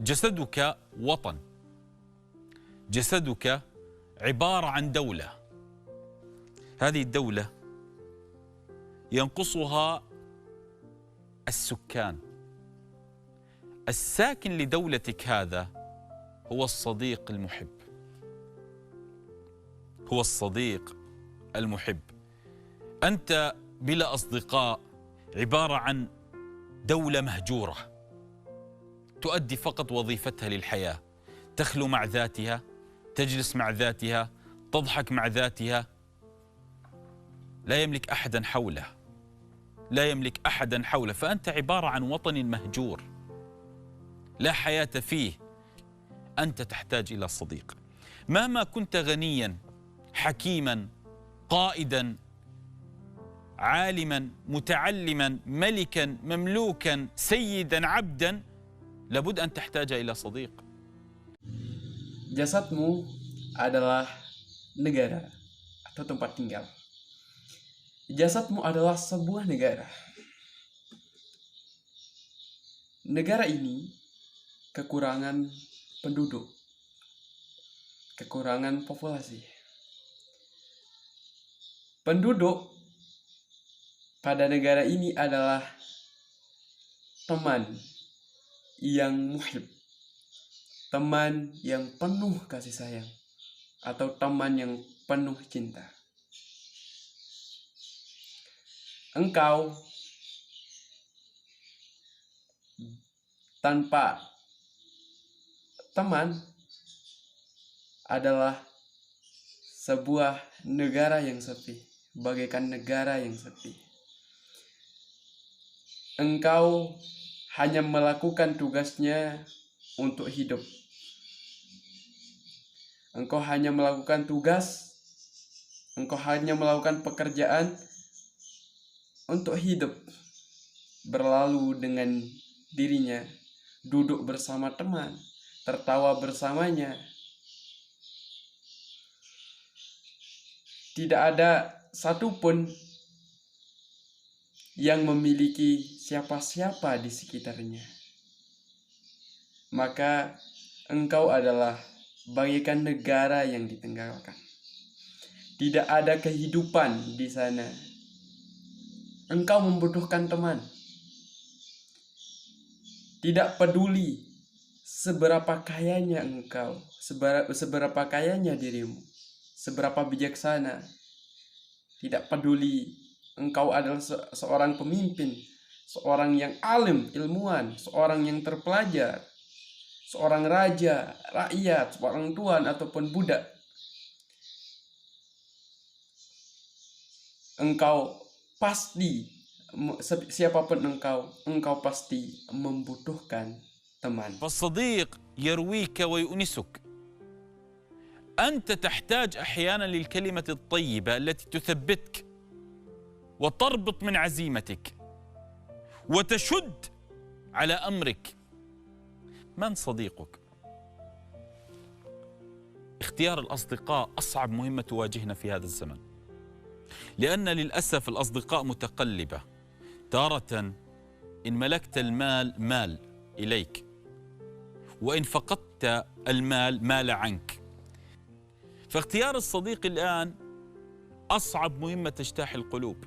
جسدك وطن، جسدك عبارة عن دولة. هذه الدولة ينقصها السكان. الساكن لدولتك هذا هو الصديق المحب، هو الصديق المحب. أنت بلا أصدقاء عبارة عن دولة مهجورة تؤدي فقط وظيفتها للحياة، تخلو مع ذاتها، تجلس مع ذاتها، تضحك مع ذاتها، لا يملك أحدا حوله، لا يملك أحدا حوله. فأنت عبارة عن وطن مهجور لا حياة فيه. أنت تحتاج إلى صديق. مهما كنت غنيا، حكيما، قائدا، عالما، متعلما، ملكا، مملوكا، سيدا، عبدا، لابد أن تحتاج إلى صديق. Jasadmu adalah negara atau tempat tinggal. Jasadmu adalah sebuah negara. Negara ini kekurangan penduduk, kekurangan populasi. Penduduk pada negara ini adalah teman yang muhib, teman yang penuh kasih sayang, atau teman yang penuh cinta. Engkau tanpa teman adalah sebuah negara yang sepi, bagaikan negara yang sepi. Engkau hanya melakukan tugasnya untuk hidup. Engkau hanya melakukan tugas, engkau hanya melakukan pekerjaan untuk hidup, berlalu dengan dirinya, duduk bersama teman, tertawa bersamanya. Tidak ada satupun yang memiliki siapa-siapa di sekitarnya. Maka engkau adalah bagaikan negara yang ditinggalkan. Tidak ada kehidupan di sana. Engkau membutuhkan teman. Tidak peduli seberapa kayanya engkau, seberapa kayanya dirimu, seberapa bijaksana. Tidak peduli engkau adalah seorang pemimpin, seorang yang alim, ilmuwan, seorang yang terpelajar, seorang raja, rakyat, seorang tuan ataupun budak. Engkau pasti, siapapun engkau pasti membutuhkan teman. فالصديق يرويك ويؤنسك. أنت تحتاج أحيانا للكلمة الطيبة التي تثبتك وتربط من عزيمتك وتشد على أمرك. من صديقك؟ اختيار الأصدقاء أصعب مهمة تواجهنا في هذا الزمن، لأن للأسف الأصدقاء متقلبة. تارة إن ملكت المال مال إليك، وإن فقدت المال مال عنك. فاختيار الصديق الآن أصعب مهمة تجتاح القلوب.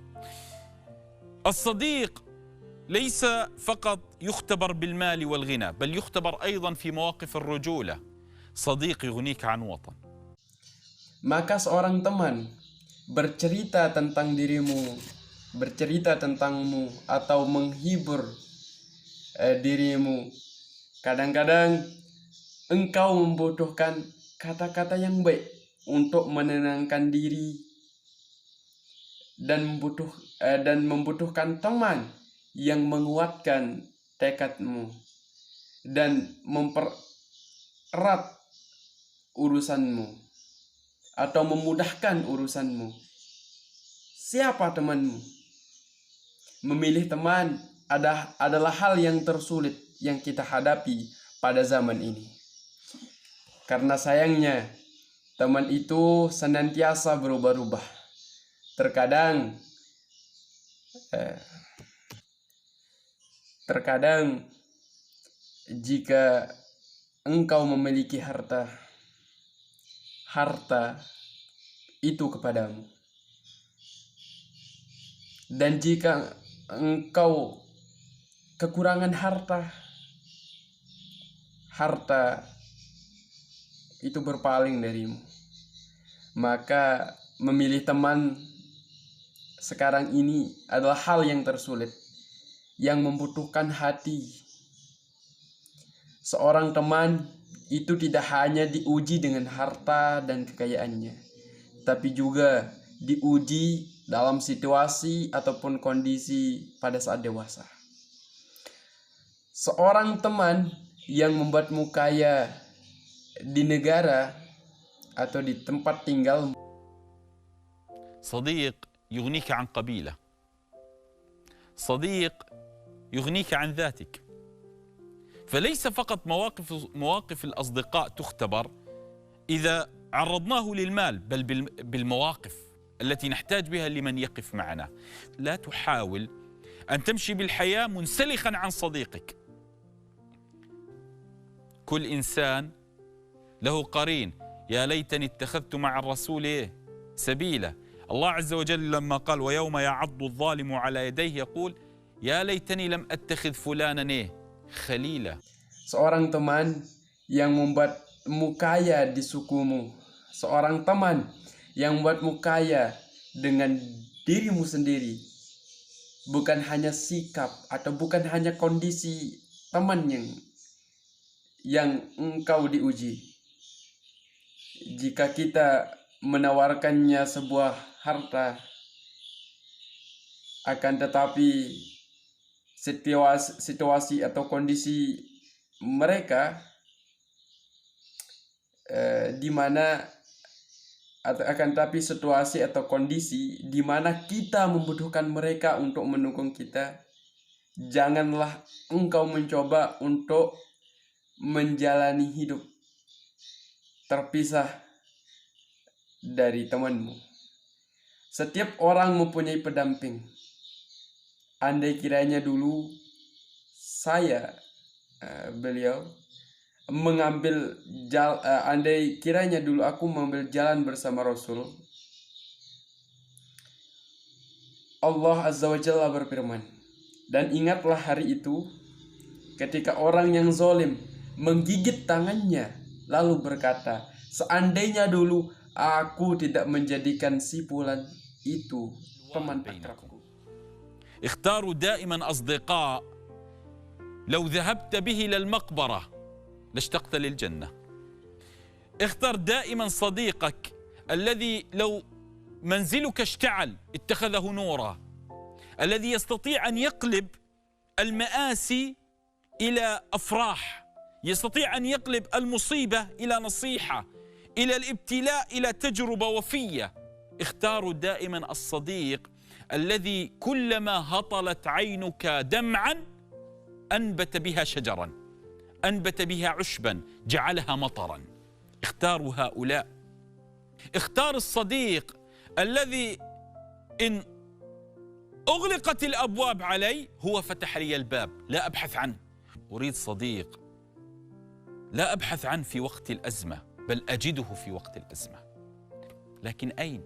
الصديق ليس فقط يختبر بالمال والغنى، بل يختبر أيضا في مواقف الرجولة. صديق يغنيك عن وطن. Maka seorang teman bercerita tentang dirimu, bercerita tentangmu, atau menghibur dirimu. Kadang-kadang engkau membutuhkan kata-kata yang baik untuk menenangkan diri, dan membutuhkan teman yang menguatkan tekadmu dan mempererat urusanmu atau memudahkan urusanmu. Siapa temanmu? Memilih teman adalah hal yang tersulit yang kita hadapi pada zaman ini. Karena sayangnya teman itu senantiasa berubah-ubah. Terkadang jika engkau memiliki harta itu kepadamu. Dan jika engkau kekurangan harta itu berpaling darimu, maka memilih teman sekarang ini adalah hal yang tersulit, yang membutuhkan hati. Seorang teman itu tidak hanya diuji dengan harta dan kekayaannya, tapi juga diuji dalam situasi ataupun kondisi pada saat dewasa. Seorang teman yang membuatmu kaya di negara atau di tempat tinggal. صديق يغنيك عن قبيلة، صديق يغنيك عن ذاتك. فليس فقط مواقف الأصدقاء تختبر إذا عرضناه للمال، بل بالمواقف التي نحتاج بها لمن يقف معنا. لا تحاول أن تمشي بالحياة منسلخا عن صديقك. كل إنسان له قرين. يا ليتني اتخذت مع الرسول سبيلا. الله عز وجل لما قال ويوم يعض الظالم على يديه يقول يا ليتني لم أتخذ فلانا خليلا. Seorang teman yang membuatmu kaya di sukumu, seorang teman yang membuatmu kaya dengan dirimu sendiri, bukan hanya sikap atau bukan hanya kondisi teman yang engkau diuji. Jika kita menawarkannya sebuah harta, akan tetapi situasi atau kondisi mereka di mana akan tapi situasi atau kondisi di mana kita membutuhkan mereka untuk mendukung kita, janganlah engkau mencoba untuk menjalani hidup terpisah dari temanmu. Setiap orang mempunyai pendamping. Andai kiranya dulu beliau mengambil andai kiranya dulu aku mengambil jalan bersama Rasul, Allah Azza wa Jalla berfirman, dan ingatlah hari itu ketika orang yang zalim menggigit tangannya lalu berkata, seandainya dulu aku tidak menjadikan si fulan itu teman akrabku. اختاروا دائما أصدقاء لو ذهبت به إلى المقبرة لاشتقت للجنة. اختر دائما صديقك الذي لو منزلك اشتعل اتخذه نورا، الذي يستطيع أن يقلب المآسي إلى أفراح، يستطيع أن يقلب المصيبة إلى نصيحة، إلى الابتلاء إلى تجربة وفية. اختاروا دائما الصديق الذي كلما هطلت عينك دمعا أنبت بها شجرا، أنبت بها عشبا، جعلها مطرا. اختاروا هؤلاء. اختار الصديق الذي إن أغلقت الأبواب علي هو فتح لي الباب، لا أبحث عنه. أريد صديق لا أبحث عنه في وقت الأزمة، بل أجده في وقت الأزمة. لكن أين؟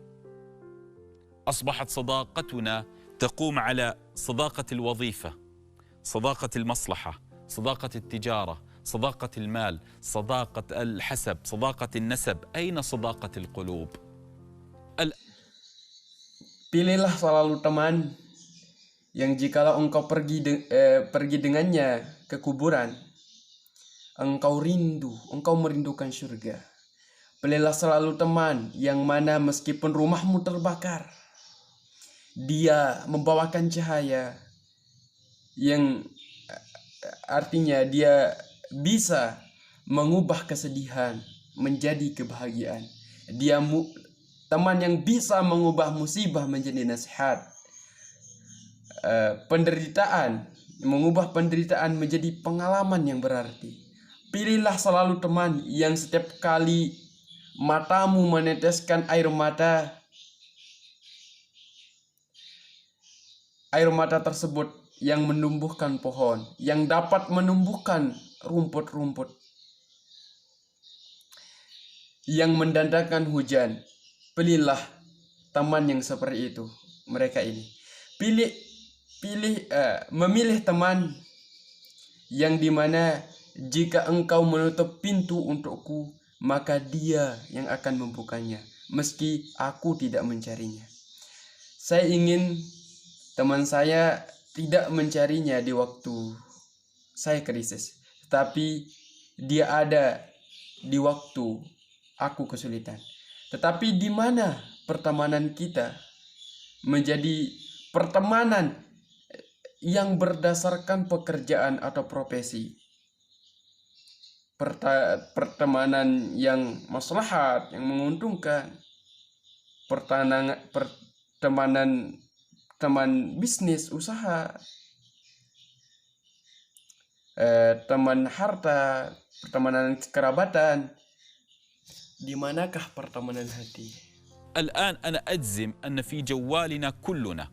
أصبحت صداقتنا تقوم على صداقة الوظيفة، صداقة المصلحة، صداقة التجارة، صداقة المال، صداقة الحسب، صداقة النسب. أين صداقة القلوب؟ Pilihlah selalu teman yang jikalau engkau pergi dengannya ke kuburan, engkau merindukan surga. Pilihlah selalu teman yang mana meskipun rumahmu terbakar, dia membawakan cahaya, yang artinya dia bisa mengubah kesedihan menjadi kebahagiaan. Dia teman yang bisa mengubah musibah menjadi nasihat, mengubah penderitaan menjadi pengalaman yang berarti. Pilihlah selalu teman yang setiap kali matamu meneteskan air mata tersebut yang menumbuhkan pohon, yang dapat menumbuhkan rumput-rumput. yang mendandakan hujan. Pilihlah teman yang seperti itu. Mereka ini. Memilih teman yang dimana jika engkau menutup pintu untukku, maka dia yang akan membukanya, meski aku tidak mencarinya. Saya ingin teman saya tidak mencarinya di waktu saya krisis, tetapi dia ada di waktu aku kesulitan. Tetapi di mana pertemanan kita menjadi pertemanan yang berdasarkan pekerjaan atau profesi, pertemanan yang maslahat, yang menguntungkan, pertemanan teman bisnis, usaha, teman harta, pertemanan kerabatan. Di manakah pertemanan hati? الآن أنا أجزم أن في جوالنا كلنا،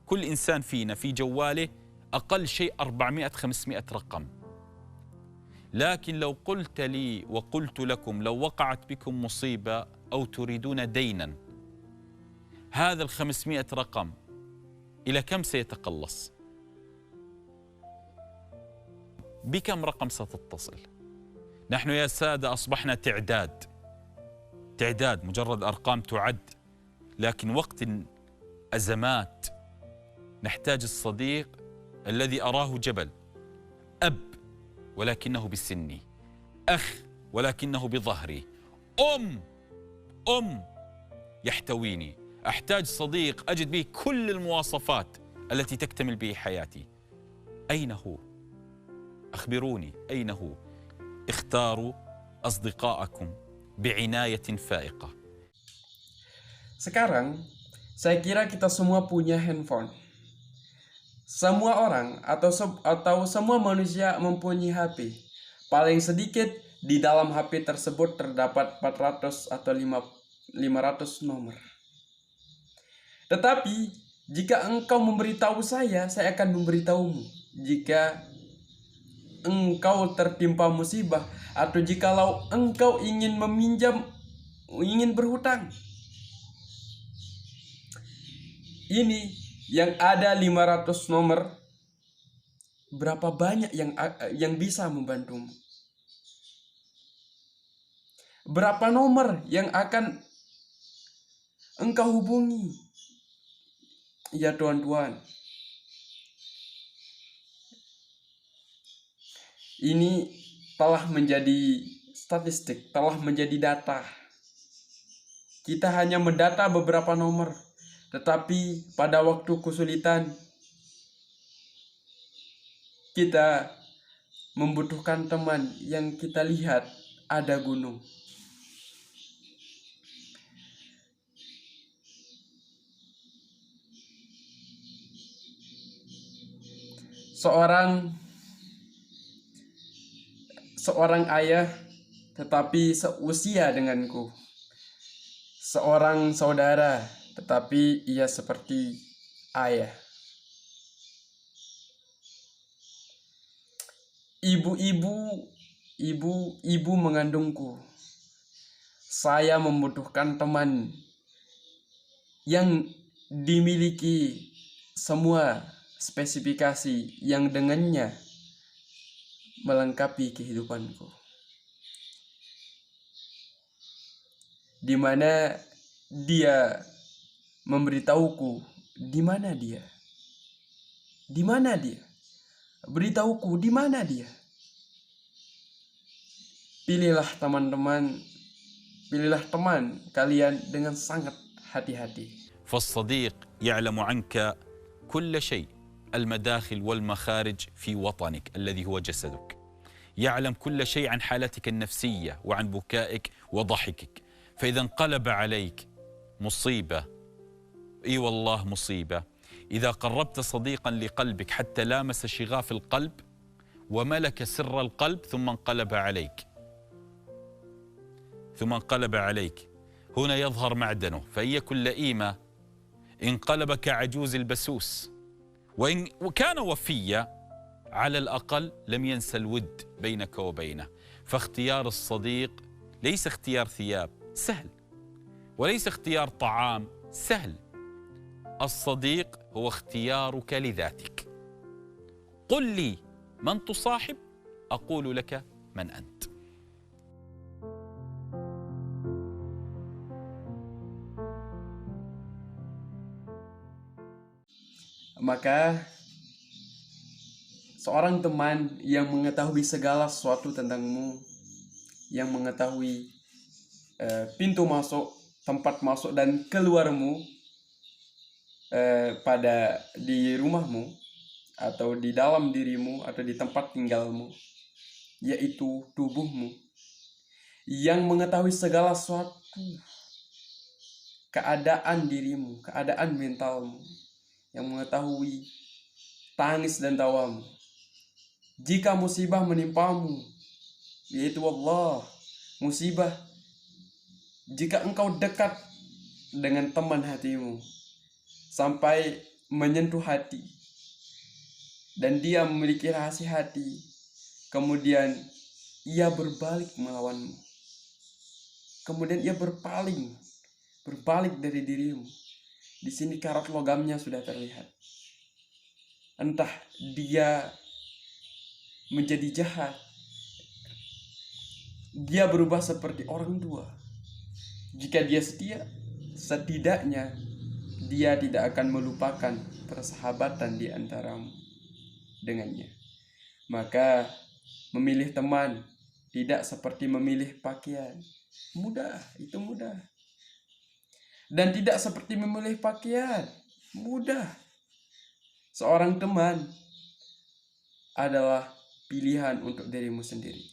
كل إنسان فينا في جواله أقل شيء 400-500 رقم. لكن لو قلت لي وقلت لكم لو وقعت بكم مصيبة أو تريدون دينا، هذا 500 رقم إلى كم سيتقلص؟ بكم رقم ستتصل؟ نحن يا سادة أصبحنا تعداد، مجرد أرقام تعد. لكن وقت الأزمات نحتاج الصديق الذي أراه جبل، أب ولكنه بسني، أخ ولكنه بظهري، أم يحتويني. أحتاج صديق أجد به كل المواصفات التي تكتمل به حياتي. أين هو؟ أخبروني أين هو؟ اختاروا أصدقاءكم بعناية فائقة. Sekarang, saya kira kita semua punya handphone. Semua orang atau semua manusia mempunyai HP. Paling sedikit di dalam HP tersebut terdapat 400 atau 500 nomor. Tetapi, jika engkau memberitahu saya akan memberitahumu. Jika engkau tertimpa musibah, atau jikalau engkau ingin berhutang. Ini yang ada 500 nomor, berapa banyak yang bisa membantumu? Berapa nomor yang akan engkau hubungi? Ya tuan-tuan, ini telah menjadi statistik, telah menjadi data. Kita hanya mendata beberapa nomor, tetapi pada waktu kesulitan kita membutuhkan teman yang kita lihat ada gunung. Seorang ayah tetapi seusia denganku. Seorang saudara tetapi ia seperti ayah. Ibu mengandungku. Saya membutuhkan teman yang dimiliki semua spesifikasi yang dengannya melengkapi kehidupanku, di mana dia memberitahuku di mana dia, beritahuku di mana dia. Pilihlah teman kalian dengan sangat hati-hati. فالصديق يعلم عنك كل شيء، المداخل والمخارج في وطنك الذي هو جسدك. يعلم كل شيء عن حالتك النفسية وعن بكائك وضحكك. فإذا انقلب عليك مصيبة، إي والله مصيبة، إذا قربت صديقا لقلبك حتى لامس شغاف القلب وملك سر القلب ثم انقلب عليك، هنا يظهر معدنه. فإن يكن لئيمة انقلب كعجوز البسوس، وكان وفيا على الأقل لم ينسى الود بينك وبينه. فاختيار الصديق ليس اختيار ثياب سهل، وليس اختيار طعام سهل. الصديق هو اختيارك لذاتك. قل لي من تصاحب، أقول لك من أنت. Maka seorang teman yang mengetahui segala sesuatu tentangmu, yang mengetahui pintu masuk, tempat masuk dan keluarmu di rumahmu atau di dalam dirimu atau di tempat tinggalmu, yaitu tubuhmu, yang mengetahui segala sesuatu, keadaan dirimu, keadaan mentalmu, yang mengetahui tangis dan tawamu. Jika musibah menimpamu, yaitu Allah, musibah, jika engkau dekat dengan teman hatimu sampai menyentuh hati dan dia memiliki rahasia hati, kemudian ia berbalik melawanmu, kemudian ia berbalik dari dirimu, di sini karat logamnya sudah terlihat. Entah dia menjadi jahat, dia berubah seperti orang tua. Jika dia setia, setidaknya dia tidak akan melupakan persahabatan di antaramu dengannya. Maka memilih teman tidak seperti memilih pakaian. Mudah, itu mudah. Dan tidak seperti memilih pakaian. Mudah. Seorang teman adalah pilihan untuk dirimu sendiri.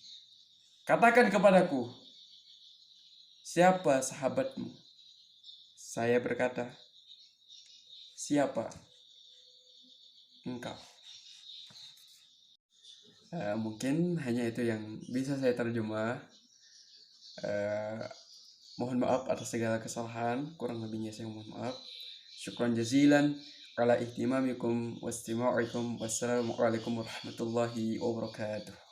Katakan kepadaku, siapa sahabatmu? Saya berkata, siapa engkau? Mungkin hanya itu yang bisa saya terjemah. Mohon maaf atas segala kesalahan, kurang lebihnya saya mohon maaf. Syukran jazilan ala ihtimamikum wastima'ikum. Wassalamualaikum warahmatullahi wabarakatuh.